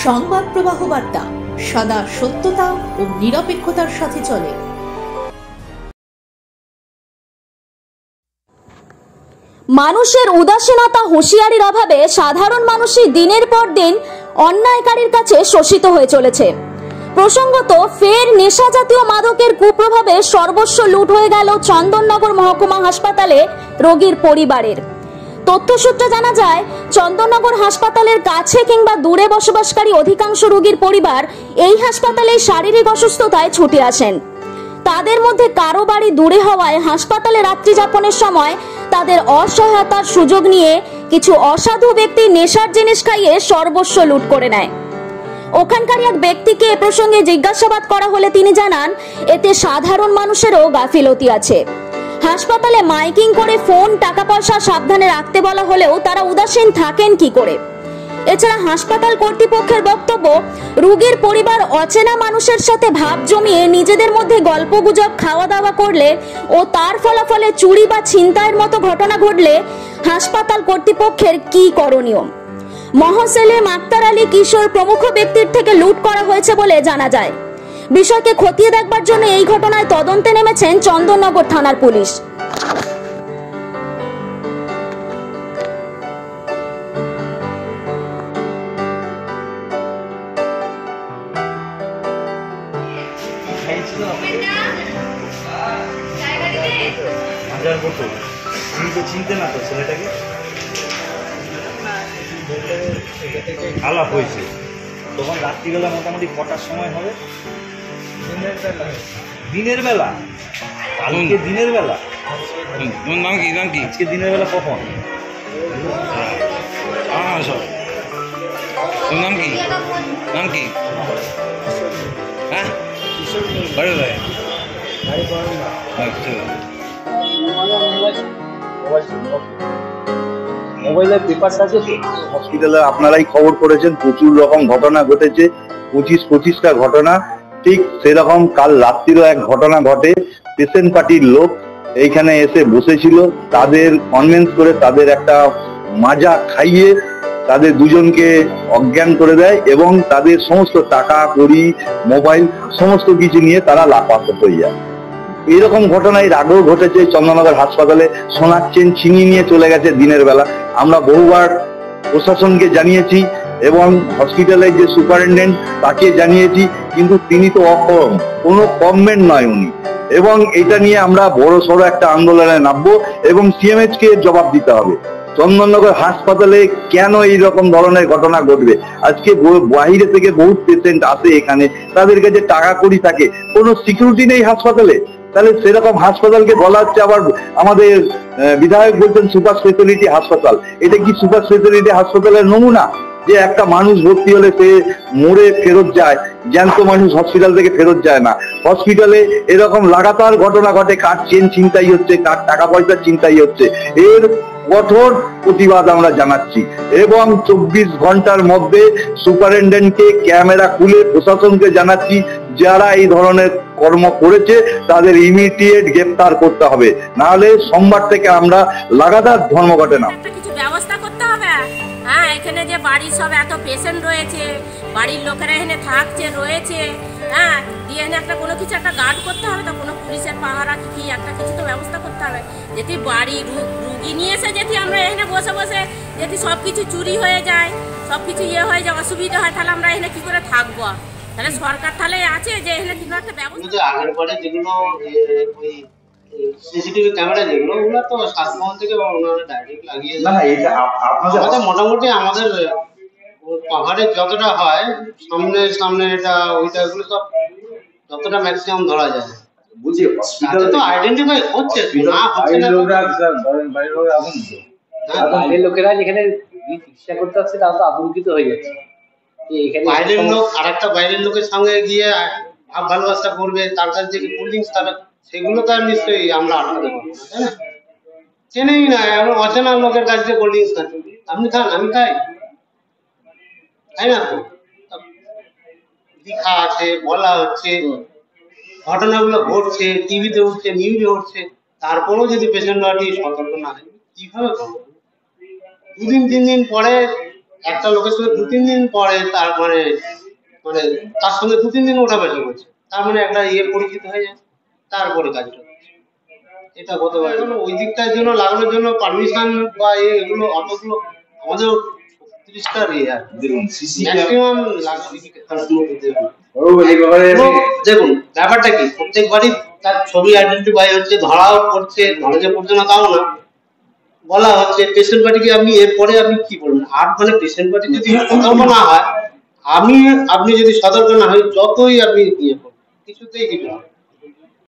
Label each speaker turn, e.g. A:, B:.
A: সংবাদ প্রবাহ বার্তা সদা সত্যতা ও নিরপেক্ষতার সাথে চলে।
B: মানুষের উদাসীনতা হুঁশিয়ারির অভাবে সাধারণ মানুষই দিনের পর দিন অন্যায়কারীর কাছে শোষিত হয়ে চলেছে। প্রসঙ্গত ফের নেশা জাতীয় মাদকের কুপ্রভাবে সর্বস্ব লুট হয়ে গেল চন্দননগর মহকুমা হাসপাতালে রোগীর পরিবারের। তথ্যসূত্রে জানা যায়, চন্দননগর হাসপাতালের কাছে কিংবা দূরে বসবাসকারী অধিকাংশ রোগীর পরিবার এই হাসপাতালে শারীরিক অসুস্থতায় ছুটে আসেন। তাদের মধ্যে কারো বাড়ি দূরে হওয়ায় হাসপাতালে রাত্রি যাপনের সময় তাদের অসহায়তার সুযোগ নিয়ে কিছু অসাধু ব্যক্তি নেশার জিনিস খাইয়ে সর্বস্ব লুট করে নেয়। ওখানকার এক ব্যক্তিকে এ প্রসঙ্গে জিজ্ঞাসাবাদ করা হলে তিনি জানান, এতে সাধারণ মানুষেরও গাফিলতি আছে। হাসপাতালে মাইকিং করে ফোন, টাকা পয়সা সাবধানে রাখতে বলা হলেও তারা উদাসীন থাকেন কি করে? এছাড়া হাসপাতাল কর্তৃপক্ষের বক্তব্য, রোগীর পরিবার অচেনা মানুষের সাথে ভাব জমিয়ে নিজেদের মধ্যে গল্পগুজব খাওয়া দাওয়া করলে ও তার ফলাফলে চুরি বা ছিনতাইয়ের মতো ঘটনা ঘটলে হাসপাতাল কর্তৃপক্ষের কি করণীয়? মহসেলিম, আক্তার আলী, কিশোর প্রমুখ ব্যক্তির থেকে লুট করা হয়েছে বলে জানা যায়। বিষয়কে খতিয়ে দেখবার জন্য এই ঘটনায় তদন্তে নেমেছেন চন্দননগর থানার পুলিশ।
C: চিনতে না তো ছেলেটাকে আলাপ হয়েছে তখন রাত্রিবেলা মোটামুটি কটার সময় হবে? দিনের বেলা কালকে দিনের বেলা
D: নাম কি নাম কি
C: আজকে দিনের বেলা কখন?
D: নাম কি নাম কি হ্যাঁ বাড়ি ভাই
E: হসপিটালে আপনারাই খবর করেছেন, প্রচুর রকম ঘটনা ঘটেছে, 25টা ঘটনা। ঠিক সেরকম কাল রাত্রিরও এক ঘটনা ঘটে। পেশেন্ট পার্টির লোক এইখানে এসে বসেছিল, তাদের কনভিন্স করে তাদের একটা মাজা খাইয়ে তাদের দুজনকে অজ্ঞান করে দেয় এবং তাদের সমস্ত টাকা কড়ি, মোবাইল সমস্ত কিছু নিয়ে তারা লাপাত্তা হয়ে যায়। এইরকম ঘটনা এর আগেও ঘটেছে চন্দননগর হাসপাতালে। সোনার চেন ছিনিয়ে নিয়ে চলে গেছে দিনের বেলা। আমরা বহুবার প্রশাসনকে জানিয়েছি এবং হসপিটালের যে সুপারিনটেন্ডেন্ট তাকে জানিয়েছি, কিন্তু তিনি তো অক্ষম, কোনো কমেন্ট নয় উনি। এবং এটা নিয়ে আমরা বড় সড়ো একটা আন্দোলনে নামবো এবং সিএমএইচ কে জবাব দিতে হবে। চন্দননগর হাসপাতালে কেন এই রকম ধরনের ঘটনা ঘটবে? আজকে বাইরে থেকে বহু পেশেন্ট আসে এখানে, তাদের কাছে টাকা কড়ি থাকে, কোনো সিকিউরিটি নেই হাসপাতালে। তাহলে সেরকম হাসপাতালকে বলা হচ্ছে, আবার আমাদের বিধায়ক বলছেন সুপার স্পেশালিটি হাসপাতাল। এটা কি সুপার স্পেশালিটি হাসপাতালের নমুনা? যে একটা মানুষ ভর্তি হলে সে মরে ফেরত যায়, জ্যান্ত মানুষ হসপিটাল থেকে ফেরত যায় না। হসপিটালে এরকম লাগাতার ঘটনা ঘটে, কার চেন ছিনতাই হচ্ছে, কার টাকা পয়সা ছিনতাই হচ্ছে। এর কঠোর প্রতিবাদ আমরা জানাচ্ছি এবং 24 ঘন্টার মধ্যে সুপারিনটেন্ডেন্টকে ক্যামেরা খুলে প্রশাসনকে জানাচ্ছি, যারা এই ধরনের কর্ম করেছে তাদের ইমিডিয়েট গ্রেফতার করতে হবে, নাহলে সোমবার থেকে আমরা লাগাতার ধর্মঘটে নাম।
F: কিছু ব্যবস্থা করতে হবে। হ্যাঁ, এখানে যে বাড়ির সব এত পেশেন্ট রয়েছে, বাড়ির লোকেরা এখানে থাকছে রয়েছে, হ্যাঁ, দিয়ে এখানে একটা কোনো কিছু একটা গার্ড করতে হবে, তো কোনো পুলিশের পাহারা কি একটা কিছু তো ব্যবস্থা করতে হবে। যদি বাড়ি রুগী নিয়ে এসে যদি আমরা এখানে বসে বসে যদি সব কিছু চুরি হয়ে যায়, সব কিছু হয়ে যায়, অসুবিধা হয়, তাহলে আমরা এখানে কি করে থাকবো? তাহলে সরকার তাহলে আছে যে এখানে কিছু একটা ব্যবস্থা।
G: আগের পরে যেগুলো ওই সিসিটিভি ক্যামেরা যেগুলো, ওগুলো তো স্বাস্থ্যভবন থেকে ওনারা ডাইরেক্ট লাগিয়ে আমাদের মোটামুটি আমাদের পাহাড়ে যতটা হয় সামনে এটা ওইটা, এগুলো সব যতটা ম্যাক্সিমাম ধরা যায়। বুঝি হসপিটালে তো আইডেন্টিফাই হচ্ছে না, হচ্ছে না।
H: বাইরের লোকেরা যেখানে চিকিৎসা করতে আসছে তারা তো আতঙ্কিত হয়ে যাচ্ছে।
G: বাইরের লোক আরেকটা বাইরের লোকের সঙ্গে গিয়ে ভাব ভালোবাসা করবে, তার কাছ থেকে কোল্ড ড্রিঙ্কস খাবে, সেগুলো তো আর নিশ্চয়ই আমরা আটকাতে পারবো না, তাই না? চেনেই না, আমরা অচেনা লোকের কাছ থেকে কোল্ড ড্রিঙ্কস খাচ্ছি, আপনি খান আমি খাই, তাই না? তো লেখা আছে, বলা হচ্ছে, ঘটনাগুলো ঘটছে, টিভিতে উঠছে, নিউজে উঠছে, তারপরেও যদি পেশেন্ট পার্টি সতর্ক না হয় কিভাবে করবো? 2 দিন 3 দিন পরে একটা লোকের সঙ্গে 2-3 দিন পরে তার মানে তার সঙ্গে 2-3 দিন ওটা বেশি করছে, তার মানে একটা পরিচিত হয়ে যায়, তারপরে কাজটা এটা হতে পারে। ওই দিকটার জন্য লাগানোর জন্য পারমিশন বা এগুলো অতগুলো আমাদের 36টা ম্যাক্সিমাম দেখুন ব্যাপারটা কি, প্রত্যেকবারই তার ছবি আইডেন্টিফাই হচ্ছে, ধরাও পড়ছে, ধরা যে পড়ছে না তাও না, বলা হচ্ছে পেশেন্ট পার্টিকে আপনি এরপরে আপনি কি বলবেন। আর মানে পেশেন্ট পার্টি যদি সতর্ক না হয়, আপনি যদি সতর্ক না হয়, যতই আপনি ইয়ে করবেন কিছুতেই কিছু হবে।